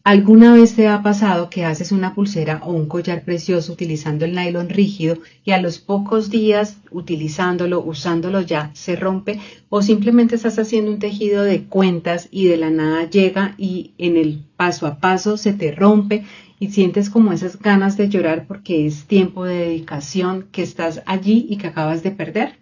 ¿Alguna vez te ha pasado que haces una pulsera o un collar precioso utilizando el nylon rígido y a los pocos días utilizándolo, usándolo ya, se rompe? ¿O simplemente estás haciendo un tejido de cuentas y de la nada llega y en el paso a paso se te rompe y sientes como esas ganas de llorar porque es tiempo de dedicación que estás allí y que acabas de perder?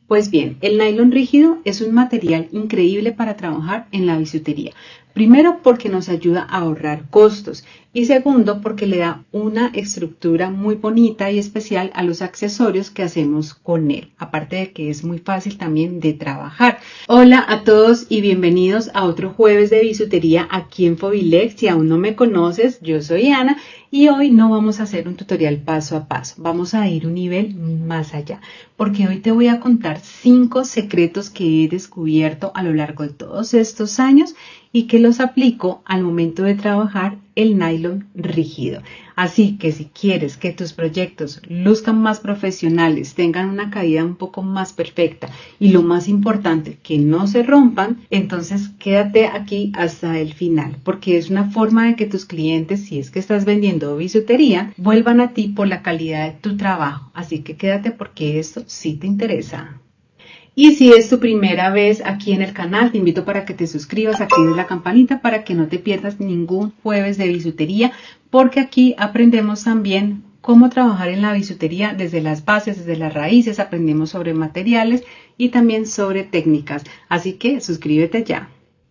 Pues bien, el nylon rígido es un material increíble para trabajar en la bisutería. Primero porque nos ayuda a ahorrar costos y segundo porque le da una estructura muy bonita y especial a los accesorios que hacemos con él. Aparte de que es muy fácil también de trabajar. Hola a todos y bienvenidos a otro jueves de bisutería aquí en Fobilex. Si aún no me conoces, yo soy Ana y hoy no vamos a hacer un tutorial paso a paso. Vamos a ir un nivel más allá porque hoy te voy a contar 5 secretos que he descubierto a lo largo de todos estos años y que los aplico al momento de trabajar el nylon rígido. Así que si quieres que tus proyectos luzcan más profesionales, tengan una caída un poco más perfecta y lo más importante, que no se rompan, entonces quédate aquí hasta el final, porque es una forma de que tus clientes, si es que estás vendiendo bisutería, vuelvan a ti por la calidad de tu trabajo. Así que quédate porque esto sí te interesa. Y si es tu primera vez aquí en el canal, te invito para que te suscribas, actives la campanita para que no te pierdas ningún jueves de bisutería, porque aquí aprendemos también cómo trabajar en la bisutería desde las bases, desde las raíces, aprendemos sobre materiales y también sobre técnicas. Así que suscríbete ya.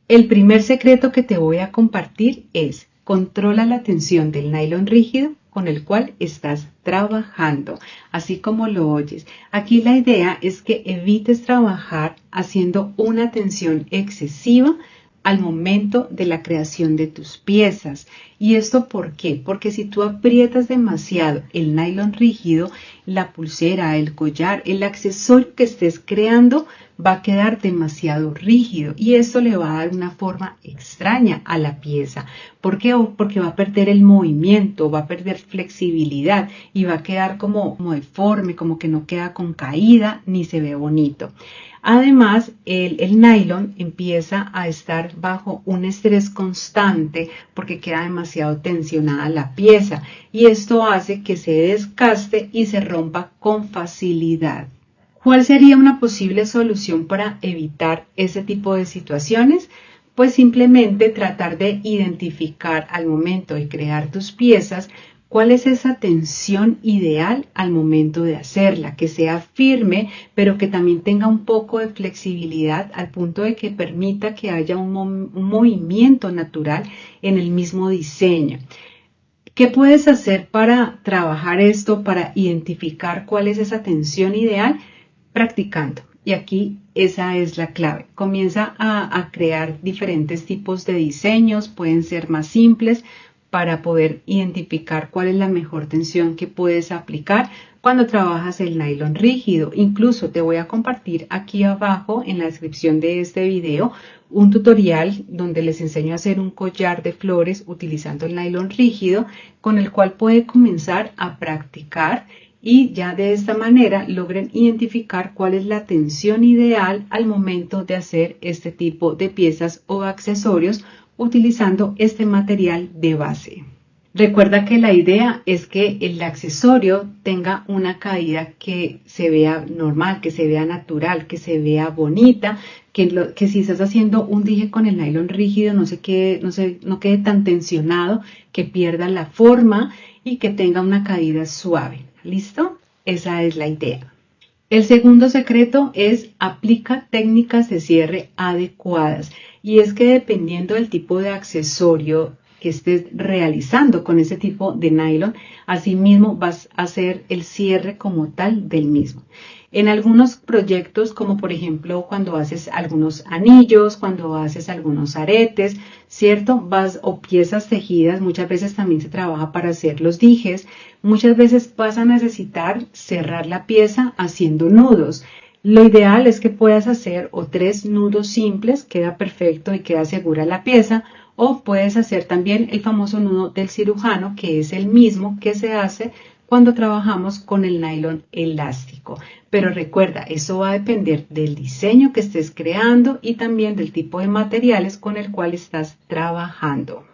El primer secreto que te voy a compartir es: controla la tensión del nylon rígido con el cual estás trabajando, así como lo oyes. Aquí la idea es que evites trabajar haciendo una tensión excesiva al momento de la creación de tus piezas. ¿Y esto por qué? Porque si tú aprietas demasiado el nylon rígido, la pulsera, el collar, el accesorio que estés creando va a quedar demasiado rígido y esto le va a dar una forma extraña a la pieza. ¿Por qué? Porque va a perder el movimiento, va a perder flexibilidad y va a quedar como deforme, como que no queda con caída ni se ve bonito. Además, el nylon empieza a estar bajo un estrés constante porque queda demasiado tensionada la pieza y esto hace que se desgaste y se rompa con facilidad. ¿Cuál sería una posible solución para evitar ese tipo de situaciones? Pues simplemente tratar de identificar al momento de crear tus piezas cuál es esa tensión ideal al momento de hacerla, que sea firme, pero que también tenga un poco de flexibilidad al punto de que permita que haya un movimiento natural en el mismo diseño. ¿Qué puedes hacer para trabajar esto, para identificar cuál es esa tensión ideal? Practicando. Y aquí esa es la clave. Comienza a crear diferentes tipos de diseños, pueden ser más simples, para poder identificar cuál es la mejor tensión que puedes aplicar cuando trabajas el nylon rígido. Incluso te voy a compartir aquí abajo en la descripción de este video un tutorial donde les enseño a hacer un collar de flores utilizando el nylon rígido, con el cual puede comenzar a practicar y ya de esta manera logren identificar cuál es la tensión ideal al momento de hacer este tipo de piezas o accesorios utilizando este material de base. Recuerda que la idea es que el accesorio tenga una caída que se vea normal, que se vea natural, que se vea bonita, que si estás haciendo un dije con el nylon rígido no quede tan tensionado, que pierda la forma y que tenga una caída suave. ¿Listo? Esa es la idea. El segundo secreto es: aplica técnicas de cierre adecuadas. Y es que dependiendo del tipo de accesorio que estés realizando con ese tipo de nylon, asimismo vas a hacer el cierre como tal del mismo. En algunos proyectos, como por ejemplo cuando haces algunos anillos, cuando haces algunos aretes, ¿cierto? O piezas tejidas, muchas veces también se trabaja para hacer los dijes. Muchas veces vas a necesitar cerrar la pieza haciendo nudos. Lo ideal es que puedas hacer o 3 nudos simples, queda perfecto y queda segura la pieza, o puedes hacer también el famoso nudo del cirujano, que es el mismo que se hace cuando trabajamos con el nylon elástico. Pero recuerda, eso va a depender del diseño que estés creando y también del tipo de materiales con el cual estás trabajando.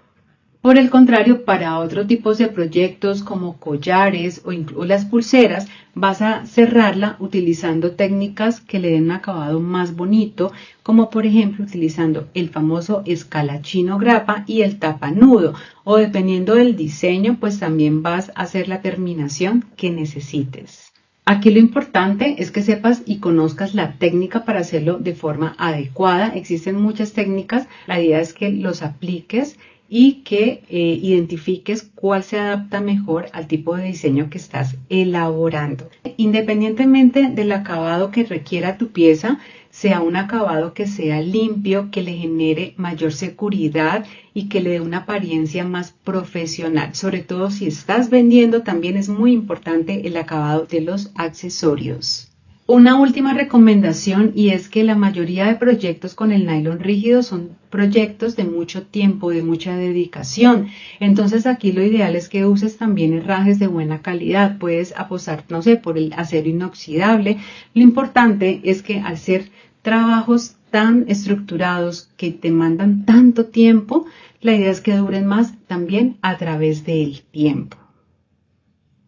Por el contrario, para otros tipos de proyectos como collares o las pulseras, vas a cerrarla utilizando técnicas que le den un acabado más bonito, como por ejemplo utilizando el famoso escalachino grapa y el tapanudo, o dependiendo del diseño, pues también vas a hacer la terminación que necesites. Aquí lo importante es que sepas y conozcas la técnica para hacerlo de forma adecuada. Existen muchas técnicas, la idea es que los apliques y que identifiques cuál se adapta mejor al tipo de diseño que estás elaborando. Independientemente del acabado que requiera tu pieza, sea un acabado que sea limpio, que le genere mayor seguridad y que le dé una apariencia más profesional. Sobre todo si estás vendiendo, también es muy importante el acabado de los accesorios. Una última recomendación, y es que la mayoría de proyectos con el nylon rígido son proyectos de mucho tiempo, de mucha dedicación. Entonces aquí lo ideal es que uses también herrajes de buena calidad. Puedes apostar, no sé, por el acero inoxidable. Lo importante es que al ser trabajos tan estructurados que te demandan tanto tiempo, la idea es que duren más también a través del tiempo.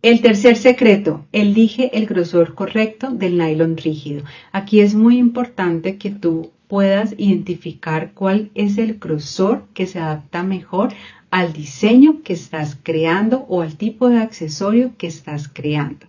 El tercer secreto, elige el grosor correcto del nylon rígido. Aquí es muy importante que tú puedas identificar cuál es el grosor que se adapta mejor al diseño que estás creando o al tipo de accesorio que estás creando.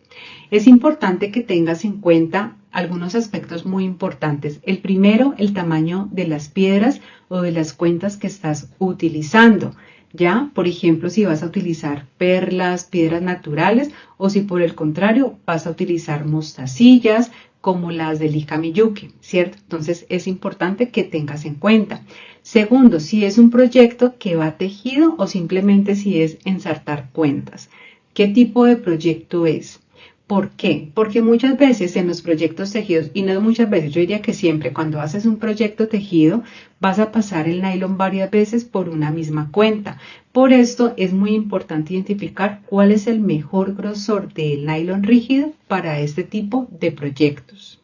Es importante que tengas en cuenta algunos aspectos muy importantes. El primero, el tamaño de las piedras o de las cuentas que estás utilizando. Ya, por ejemplo, si vas a utilizar perlas, piedras naturales, o si por el contrario vas a utilizar mostacillas como las de Lika Miyuki, ¿cierto? Entonces es importante que tengas en cuenta. Segundo, si es un proyecto que va tejido o simplemente si es ensartar cuentas. ¿Qué tipo de proyecto es? ¿Por qué? Porque muchas veces en los proyectos tejidos, y no muchas veces, yo diría que siempre, cuando haces un proyecto tejido, vas a pasar el nylon varias veces por una misma cuenta. Por esto es muy importante identificar cuál es el mejor grosor del nylon rígido para este tipo de proyectos.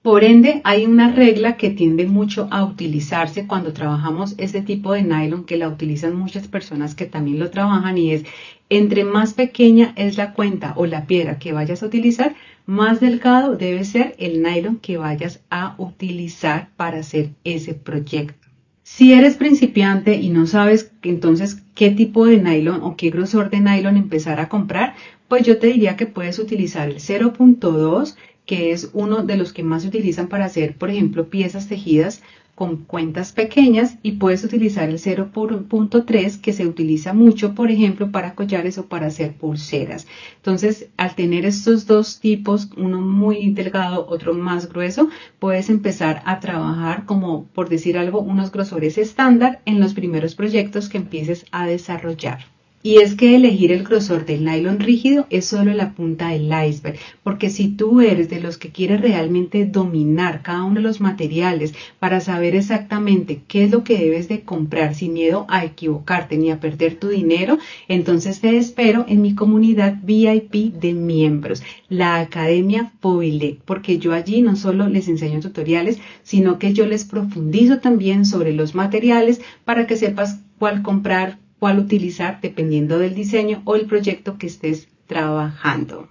Por ende, hay una regla que tiende mucho a utilizarse cuando trabajamos este tipo de nylon, que la utilizan muchas personas que también lo trabajan, y es: entre más pequeña es la cuenta o la piedra que vayas a utilizar, más delgado debe ser el nylon que vayas a utilizar para hacer ese proyecto. Si eres principiante y no sabes entonces qué tipo de nylon o qué grosor de nylon empezar a comprar, pues yo te diría que puedes utilizar el 0.2, que es uno de los que más se utilizan para hacer, por ejemplo, piezas tejidas con cuentas pequeñas, y puedes utilizar el 0.3, que se utiliza mucho, por ejemplo, para collares o para hacer pulseras. Entonces, al tener estos dos tipos, uno muy delgado, otro más grueso, puedes empezar a trabajar, como por decir algo, unos grosores estándar en los primeros proyectos que empieces a desarrollar. Y es que elegir el grosor del nylon rígido es solo la punta del iceberg, porque si tú eres de los que quieres realmente dominar cada uno de los materiales para saber exactamente qué es lo que debes de comprar sin miedo a equivocarte ni a perder tu dinero, entonces te espero en mi comunidad VIP de miembros, la Academia Fobilec, porque yo allí no solo les enseño tutoriales, sino que yo les profundizo también sobre los materiales para que sepas cuál comprar, cuál utilizar dependiendo del diseño o el proyecto que estés trabajando.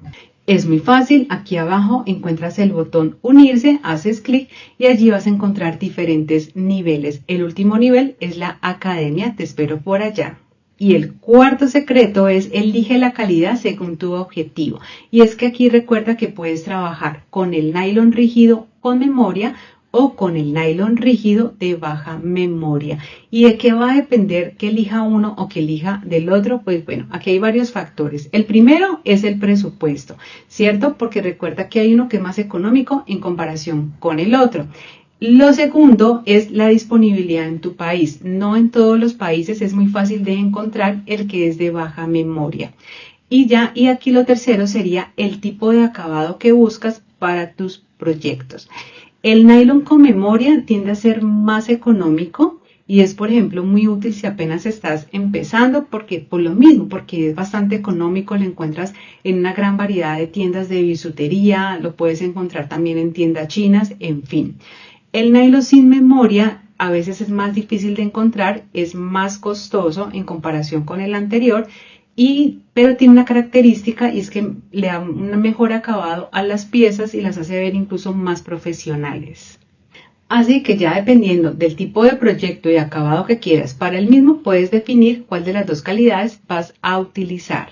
Es muy fácil, aquí abajo encuentras el botón unirse, haces clic y allí vas a encontrar diferentes niveles. El último nivel es la academia, te espero por allá. Y el cuarto secreto es: elige la calidad según tu objetivo. Y es que aquí recuerda que puedes trabajar con el nylon rígido con memoria o con el nylon rígido de baja memoria. ¿Y de qué va a depender que elija uno o que elija del otro? Pues bueno, aquí hay varios factores. El primero es el presupuesto, ¿cierto? Porque recuerda que hay uno que es más económico en comparación con el otro. Lo segundo es la disponibilidad en tu país. No en todos los países es muy fácil de encontrar el que es de baja memoria. Y aquí lo tercero sería el tipo de acabado que buscas para tus proyectos. El nylon con memoria tiende a ser más económico y es, por ejemplo, muy útil si apenas estás empezando, porque por lo mismo, porque es bastante económico, lo encuentras en una gran variedad de tiendas de bisutería, lo puedes encontrar también en tiendas chinas, en fin. El nylon sin memoria a veces es más difícil de encontrar, es más costoso en comparación con el anterior, pero tiene una característica y es que le da un mejor acabado a las piezas y las hace ver incluso más profesionales. Así que ya dependiendo del tipo de proyecto y acabado que quieras para el mismo, puedes definir cuál de las dos calidades vas a utilizar.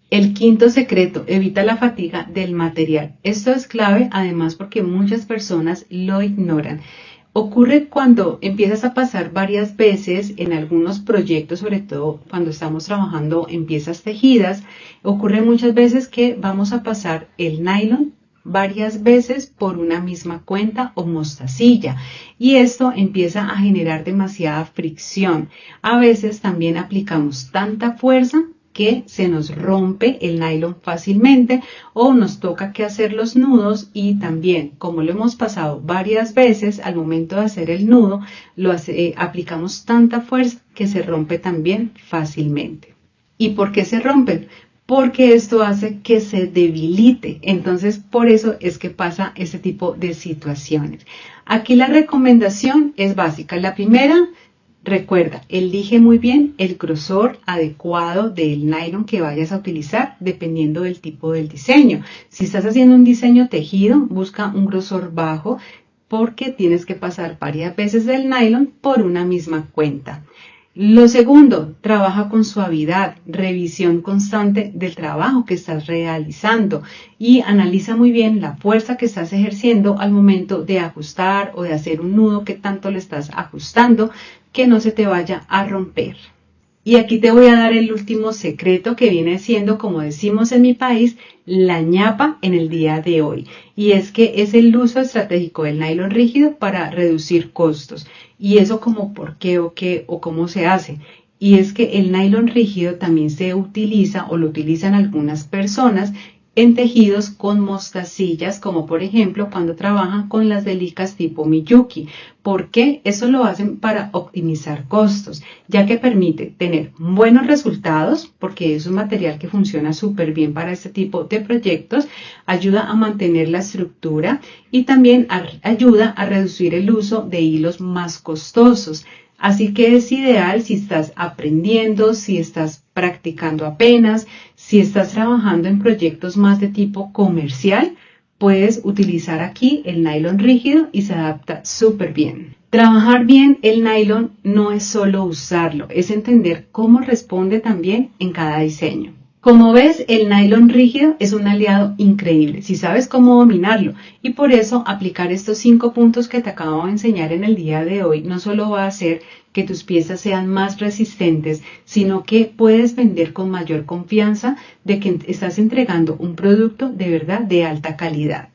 El quinto secreto, evita la fatiga del material. Esto es clave además porque muchas personas lo ignoran. Ocurre cuando empiezas a pasar varias veces en algunos proyectos, sobre todo cuando estamos trabajando en piezas tejidas, ocurre muchas veces que vamos a pasar el nylon varias veces por una misma cuenta o mostacilla y esto empieza a generar demasiada fricción. A veces también aplicamos tanta fuerza que se nos rompe el nylon fácilmente o nos toca que hacer los nudos y también como lo hemos pasado varias veces al momento de hacer el nudo aplicamos tanta fuerza que se rompe también fácilmente. ¿Y por qué se rompen? Porque esto hace que se debilite, entonces por eso es que pasa ese tipo de situaciones. Aquí la recomendación es básica. La primera, recuerda, elige muy bien el grosor adecuado del nylon que vayas a utilizar dependiendo del tipo del diseño. Si estás haciendo un diseño tejido, busca un grosor bajo porque tienes que pasar varias veces el nylon por una misma cuenta. Lo segundo, trabaja con suavidad, revisión constante del trabajo que estás realizando y analiza muy bien la fuerza que estás ejerciendo al momento de ajustar o de hacer un nudo que tanto le estás ajustando que no se te vaya a romper. Y aquí te voy a dar el último secreto que viene siendo, como decimos en mi país, la ñapa en el día de hoy. Y es que es el uso estratégico del nylon rígido para reducir costos. Y eso como por qué o cómo se hace. Y es que el nylon rígido también se utiliza o lo utilizan algunas personas en tejidos con mostacillas, como por ejemplo cuando trabajan con las delicas tipo Miyuki. ¿Por qué? Eso lo hacen para optimizar costos, ya que permite tener buenos resultados, porque es un material que funciona súper bien para este tipo de proyectos, ayuda a mantener la estructura y también ayuda a reducir el uso de hilos más costosos. Así que es ideal si estás aprendiendo, si estás practicando apenas, si estás trabajando en proyectos más de tipo comercial, puedes utilizar aquí el nylon rígido y se adapta súper bien. Trabajar bien el nylon no es solo usarlo, es entender cómo responde también en cada diseño. Como ves, el nylon rígido es un aliado increíble si sabes cómo dominarlo y por eso aplicar estos 5 puntos que te acabo de enseñar en el día de hoy no solo va a hacer que tus piezas sean más resistentes, sino que puedes vender con mayor confianza de que estás entregando un producto de verdad de alta calidad.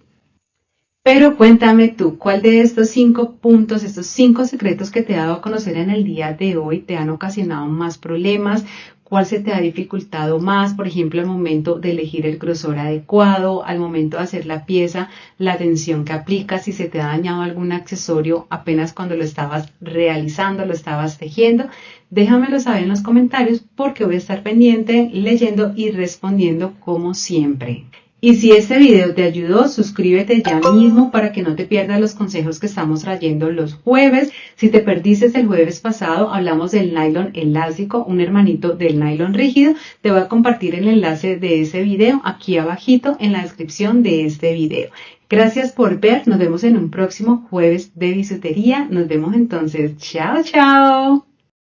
Pero cuéntame tú, ¿cuál de estos 5 puntos, estos 5 secretos que te he dado a conocer en el día de hoy te han ocasionado más problemas? ¿Cuál se te ha dificultado más? Por ejemplo, al momento de elegir el grosor adecuado, al momento de hacer la pieza, la tensión que aplicas, si se te ha dañado algún accesorio apenas cuando lo estabas realizando, lo estabas tejiendo. Déjamelo saber en los comentarios porque voy a estar pendiente, leyendo y respondiendo como siempre. Y si este video te ayudó, suscríbete ya mismo para que no te pierdas los consejos que estamos trayendo los jueves. Si te perdiste el jueves pasado, hablamos del nylon elástico, un hermanito del nylon rígido. Te voy a compartir el enlace de ese video aquí abajito en la descripción de este video. Gracias por ver, nos vemos en un próximo jueves de bisutería. Nos vemos entonces. Chao, chao.